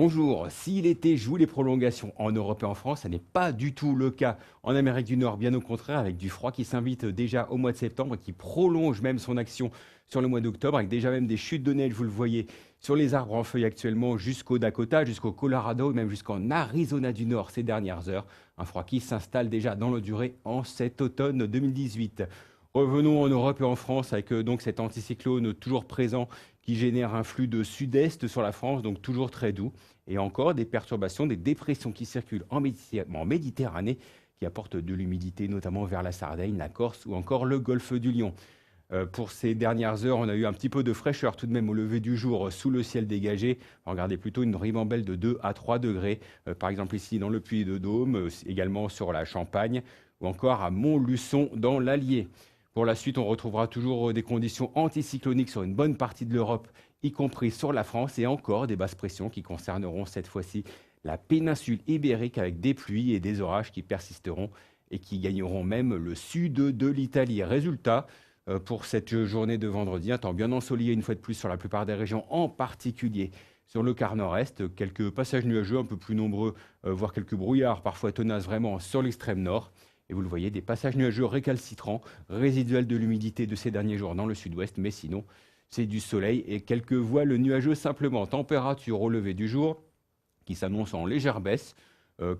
Bonjour, si l'été joue les prolongations en Europe et en France, ça n'est pas du tout le cas en Amérique du Nord, bien au contraire, avec du froid qui s'invite déjà au mois de septembre et qui prolonge même son action sur le mois d'octobre, avec déjà même des chutes de neige, vous le voyez, sur les arbres en feuilles actuellement, jusqu'au Dakota, jusqu'au Colorado, et même jusqu'en Arizona du Nord ces dernières heures. Un froid qui s'installe déjà dans la durée en cet automne 2018. Revenons en Europe et en France avec donc cet anticyclone toujours présent qui génère un flux de sud-est sur la France, donc toujours très doux. Et encore des perturbations, des dépressions qui circulent en Méditerranée, qui apportent de l'humidité, notamment vers la Sardaigne, la Corse ou encore le golfe du Lion. Pour ces dernières heures, on a eu un petit peu de fraîcheur tout de même au lever du jour sous le ciel dégagé. Regardez plutôt une ribambelle de 2 à 3 degrés, par exemple ici dans le Puy-de-Dôme, également sur la Champagne ou encore à Montluçon dans l'Allier. Pour la suite, on retrouvera toujours des conditions anticycloniques sur une bonne partie de l'Europe, y compris sur la France, et encore des basses pressions qui concerneront cette fois-ci la péninsule ibérique avec des pluies et des orages qui persisteront et qui gagneront même le sud de l'Italie. Résultat, pour cette journée de vendredi, un temps bien ensoleillé une fois de plus sur la plupart des régions, en particulier sur le quart nord-est, quelques passages nuageux un peu plus nombreux, voire quelques brouillards parfois tenaces vraiment sur l'extrême nord. Et vous le voyez, des passages nuageux récalcitrants, résiduels de l'humidité de ces derniers jours dans le sud-ouest, mais sinon, c'est du soleil et quelques voiles nuageux simplement. Température au lever du jour qui s'annonce en légère baisse,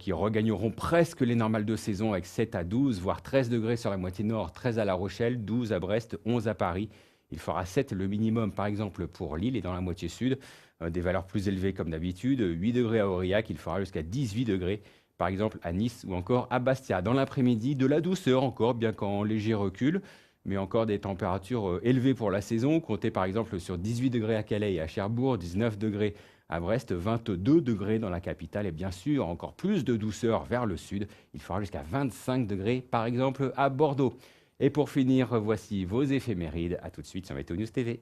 qui regagneront presque les normales de saison avec 7 à 12, voire 13 degrés sur la moitié nord, 13 à La Rochelle, 12 à Brest, 11 à Paris. Il fera 7 le minimum, par exemple, pour Lille et dans la moitié sud. Des valeurs plus élevées comme d'habitude, 8 degrés à Aurillac, il fera jusqu'à 18 degrés par exemple à Nice ou encore à Bastia. Dans l'après-midi, de la douceur encore, bien qu'en léger recul, mais encore des températures élevées pour la saison. Comptez par exemple sur 18 degrés à Calais et à Cherbourg, 19 degrés à Brest, 22 degrés dans la capitale et bien sûr encore plus de douceur vers le sud. Il fera jusqu'à 25 degrés par exemple à Bordeaux. Et pour finir, voici vos éphémérides. A tout de suite sur Météo News TV.